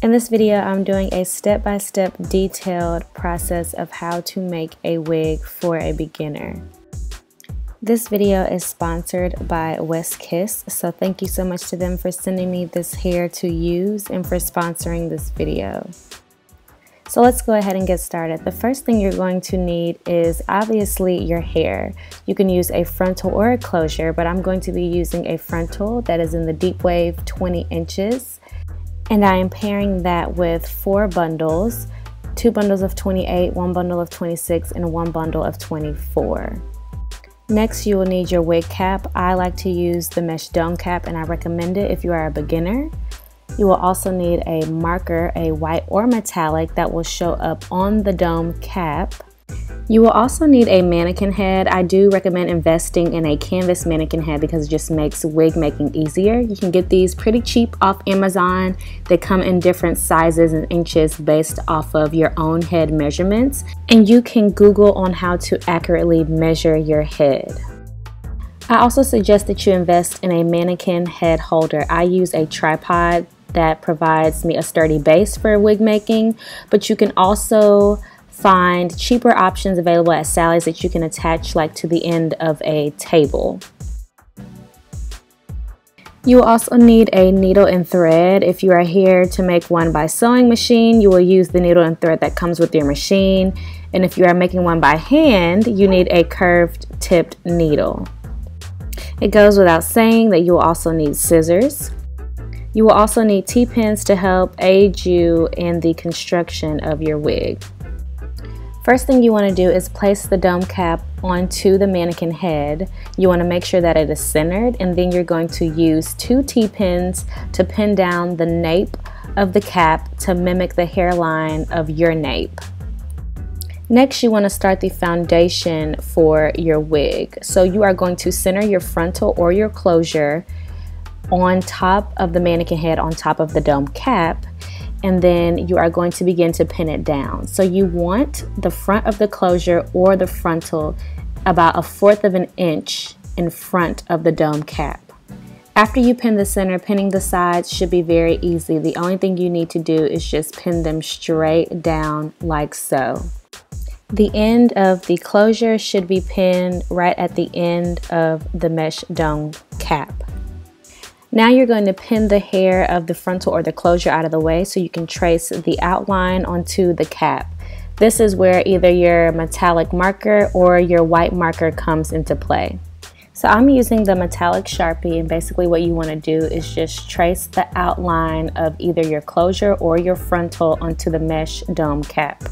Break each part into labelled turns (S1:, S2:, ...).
S1: In this video, I'm doing a step-by-step detailed process of how to make a wig for a beginner. This video is sponsored by WestKiss, so thank you so much to them for sending me this hair to use and for sponsoring this video. So let's go ahead and get started. The first thing you're going to need is obviously your hair. You can use a frontal or a closure, but I'm going to be using a frontal that is in the deep wave 20 inches. And I am pairing that with 4 bundles, 2 bundles of 28, 1 bundle of 26, and 1 bundle of 24. Next, you will need your wig cap. I like to use the mesh dome cap, and I recommend it if you are a beginner. You will also need a marker, a white or metallic, that will show up on the dome cap. You will also need a mannequin head. I do recommend investing in a canvas mannequin head because it just makes wig making easier. You can get these pretty cheap off Amazon. They come in different sizes and inches based off of your own head measurements. And you can Google on how to accurately measure your head. I also suggest that you invest in a mannequin head holder. I use a tripod that provides me a sturdy base for wig making, but you can also find cheaper options available at Sally's that you can attach like to the end of a table. You will also need a needle and thread. If you are here to make one by sewing machine, you will use the needle and thread that comes with your machine. And if you are making one by hand, you need a curved tipped needle. It goes without saying that you will also need scissors. You will also need T-pins to help aid you in the construction of your wig. First thing you want to do is place the dome cap onto the mannequin head. You want to make sure that it is centered, and then you're going to use 2 T-pins to pin down the nape of the cap to mimic the hairline of your nape. Next, you want to start the foundation for your wig. So you are going to center your frontal or your closure on top of the mannequin head, on top of the dome cap, and then you are going to begin to pin it down. So you want the front of the closure or the frontal about 1/4 of an inch in front of the dome cap. After you pin the center, pinning the sides should be very easy. The only thing you need to do is just pin them straight down like so. The end of the closure should be pinned right at the end of the mesh dome cap. Now you're going to pin the hair of the frontal or the closure out of the way so you can trace the outline onto the cap. This is where either your metallic marker or your white marker comes into play. So I'm using the metallic Sharpie, and basically what you want to do is just trace the outline of either your closure or your frontal onto the mesh dome cap.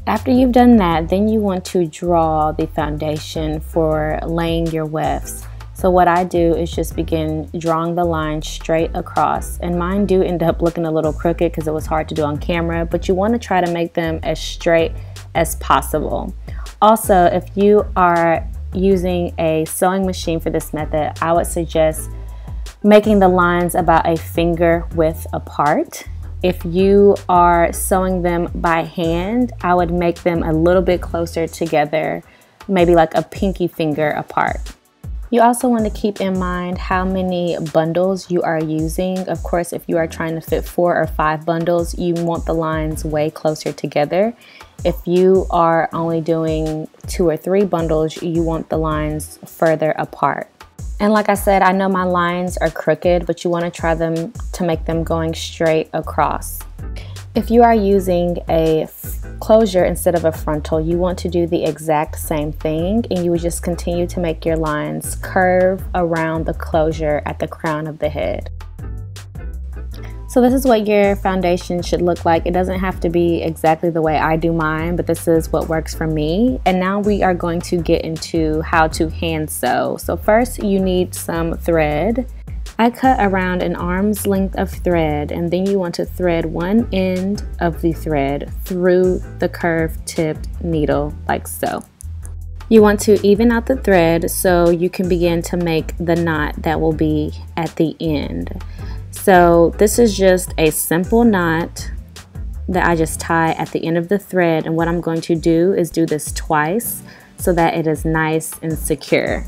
S1: After you've done that, then you want to draw the foundation for laying your wefts. So what I do is just begin drawing the line straight across, and mine do end up looking a little crooked because it was hard to do on camera, but you want to try to make them as straight as possible. Also, if you are using a sewing machine for this method, I would suggest making the lines about a finger width apart. If you are sewing them by hand, I would make them a little bit closer together, maybe like a pinky finger apart. You also want to keep in mind how many bundles you are using. Of course, if you are trying to fit 4 or 5 bundles, you want the lines way closer together. If you are only doing 2 or 3 bundles, you want the lines further apart. And like I said, I know my lines are crooked, but you want to try them to make them going straight across. If you are using a closure instead of a frontal, you want to do the exact same thing, and you would just continue to make your lines curve around the closure at the crown of the head. So this is what your foundation should look like. It doesn't have to be exactly the way I do mine, but this is what works for me. And now we are going to get into how to hand sew. So first you need some thread. I cut around an arm's length of thread, and then you want to thread one end of the thread through the curved tipped needle like so. You want to even out the thread so you can begin to make the knot that will be at the end. So this is just a simple knot that I just tie at the end of the thread, and what I'm going to do is do this twice so that it is nice and secure.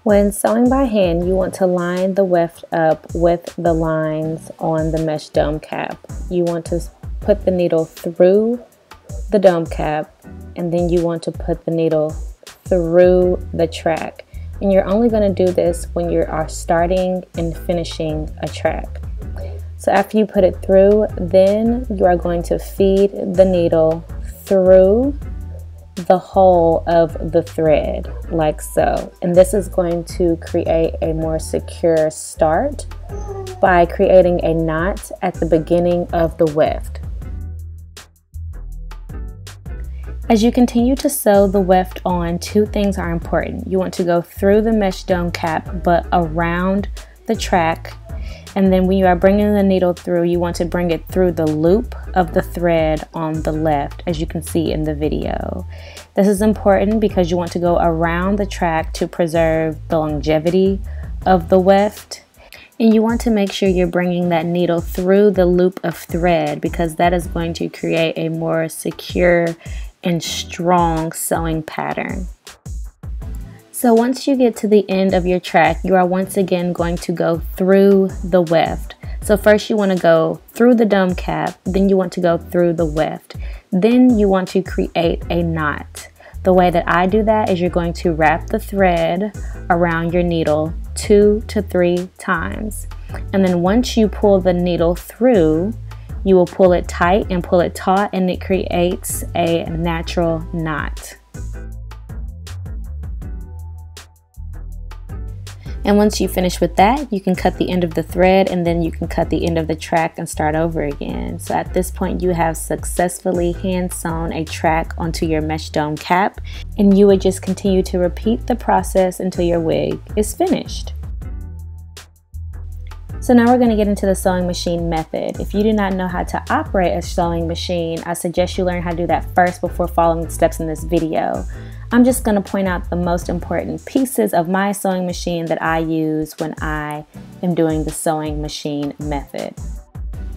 S1: When sewing by hand, you want to line the weft up with the lines on the mesh dome cap. You want to put the needle through the dome cap, and then you want to put the needle through the track. And you're only going to do this when you are starting and finishing a track. So after you put it through, then you are going to feed the needle through the hole of the thread, like so. And this is going to create a more secure start by creating a knot at the beginning of the weft. As you continue to sew the weft on, two things are important. You want to go through the mesh dome cap but around the track, and then when you are bringing the needle through, you want to bring it through the loop of the thread on the left, as you can see in the video. This is important because you want to go around the track to preserve the longevity of the weft. And you want to make sure you're bringing that needle through the loop of thread, because that is going to create a more secure and strong sewing pattern. So once you get to the end of your track, you are once again going to go through the weft. So first you want to go through the dome cap, then you want to go through the weft. Then you want to create a knot. The way that I do that is you're going to wrap the thread around your needle 2 to 3 times. And then once you pull the needle through, you will pull it tight and pull it taut, and it creates a natural knot. And once you finish with that, you can cut the end of the thread, and then you can cut the end of the track and start over again. So at this point, you have successfully hand sewn a track onto your mesh dome cap, and you would just continue to repeat the process until your wig is finished. So now we're going to get into the sewing machine method. If you do not know how to operate a sewing machine, I suggest you learn how to do that first before following the steps in this video. I'm just going to point out the most important pieces of my sewing machine that I use when I am doing the sewing machine method.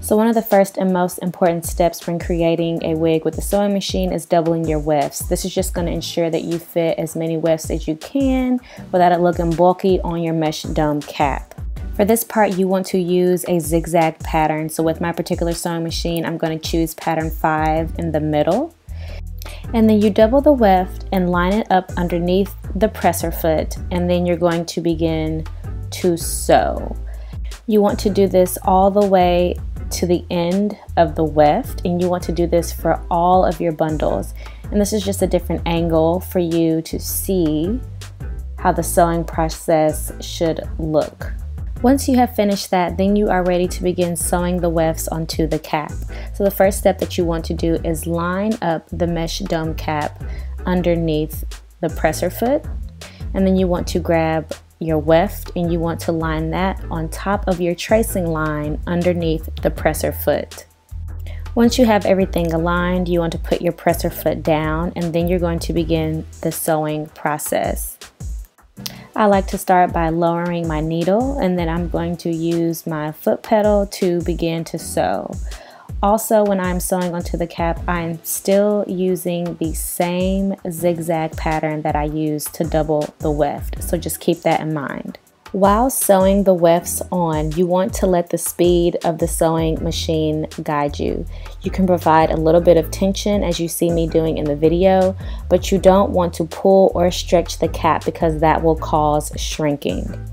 S1: So one of the first and most important steps when creating a wig with the sewing machine is doubling your wefts. This is just going to ensure that you fit as many wefts as you can without it looking bulky on your mesh dome cap. For this part, you want to use a zigzag pattern. So with my particular sewing machine, I'm going to choose pattern 5 in the middle. And then you double the weft and line it up underneath the presser foot, and then you're going to begin to sew. You want to do this all the way to the end of the weft, and you want to do this for all of your bundles. And this is just a different angle for you to see how the sewing process should look. Once you have finished that, then you are ready to begin sewing the wefts onto the cap. So the first step that you want to do is line up the mesh dome cap underneath the presser foot, and then you want to grab your weft and you want to line that on top of your tracing line underneath the presser foot. Once you have everything aligned, you want to put your presser foot down, and then you're going to begin the sewing process. I like to start by lowering my needle, and then I'm going to use my foot pedal to begin to sew. Also, when I'm sewing onto the cap, I'm still using the same zigzag pattern that I used to double the weft, so just keep that in mind. While sewing the wefts on, you want to let the speed of the sewing machine guide you. You can provide a little bit of tension, as you see me doing in the video, but you don't want to pull or stretch the cap because that will cause shrinking.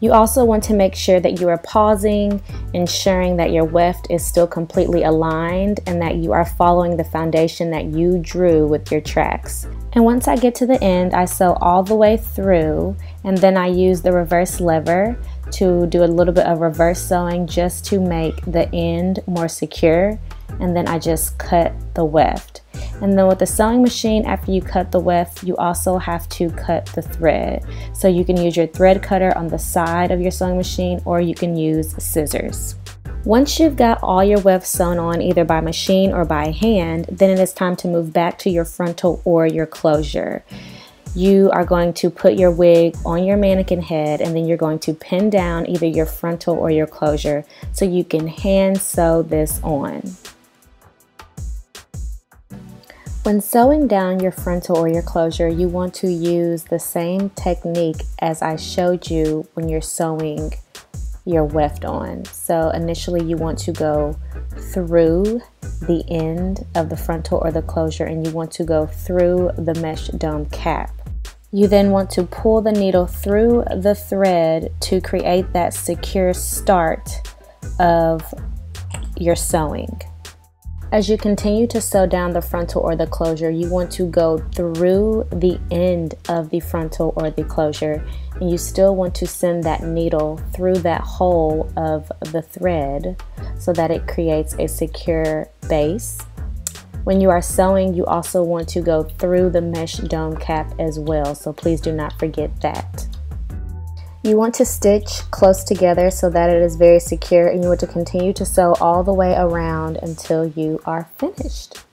S1: You also want to make sure that you are pausing, ensuring that your weft is still completely aligned and that you are following the foundation that you drew with your tracks. And once I get to the end, I sew all the way through, and then I use the reverse lever to do a little bit of reverse sewing just to make the end more secure, and then I just cut the weft. And then with the sewing machine, after you cut the weft, you also have to cut the thread. So you can use your thread cutter on the side of your sewing machine, or you can use scissors. Once you've got all your wefts sewn on either by machine or by hand, then it is time to move back to your frontal or your closure. You are going to put your wig on your mannequin head, and then you're going to pin down either your frontal or your closure so you can hand sew this on. When sewing down your frontal or your closure, you want to use the same technique as I showed you when you're sewing your weft on. So initially you want to go through the end of the frontal or the closure, and you want to go through the mesh dome cap. You then want to pull the needle through the thread to create that secure start of your sewing. As you continue to sew down the frontal or the closure, you want to go through the end of the frontal or the closure, and you still want to send that needle through that hole of the thread so that it creates a secure base. When you are sewing, you also want to go through the mesh dome cap as well, so please do not forget that. You want to stitch close together so that it is very secure, and you want to continue to sew all the way around until you are finished.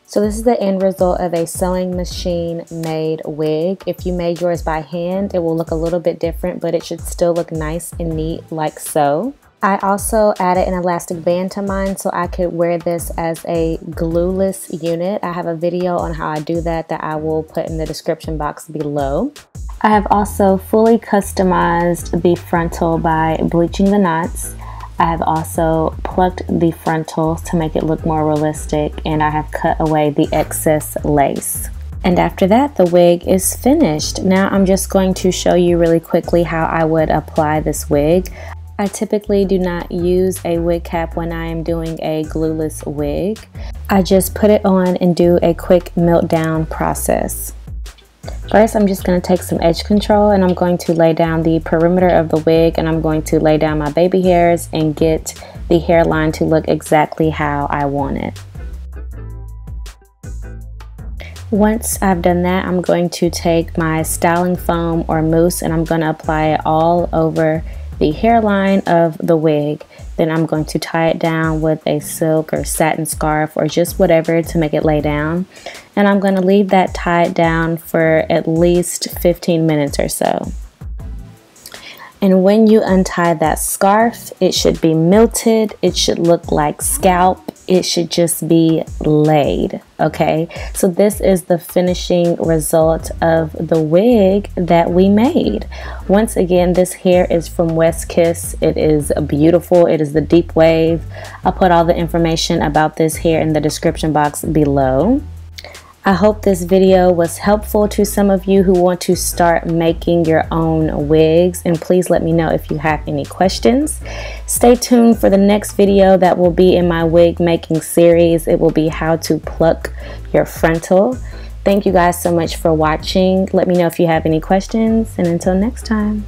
S1: So this is the end result of a sewing machine made wig. If you made yours by hand, it will look a little bit different, but it should still look nice and neat like so. I also added an elastic band to mine so I could wear this as a glueless unit. I have a video on how I do that I will put in the description box below. I have also fully customized the frontal by bleaching the knots. I have also plucked the frontal to make it look more realistic, and I have cut away the excess lace. And after that, the wig is finished. Now I'm just going to show you really quickly how I would apply this wig. I typically do not use a wig cap when I am doing a glueless wig. I just put it on and do a quick melt down process. First, I'm just going to take some edge control, and I'm going to lay down the perimeter of the wig, and I'm going to lay down my baby hairs and get the hairline to look exactly how I want it. Once I've done that, I'm going to take my styling foam or mousse, and I'm going to apply it all over the hairline of the wig. Then I'm going to tie it down with a silk or satin scarf or just whatever to make it lay down. And I'm going to leave that tied down for at least 15 minutes or so. And when you untie that scarf, it should be milted, it should look like scalp, it should just be laid, okay? So this is the finishing result of the wig that we made. Once again, this hair is from WestKiss. It is beautiful, it is the deep wave. I'll put all the information about this hair in the description box below. I hope this video was helpful to some of you who want to start making your own wigs, and please let me know if you have any questions. Stay tuned for the next video that will be in my wig making series. It will be how to pluck your frontal. Thank you guys so much for watching. Let me know if you have any questions, and until next time.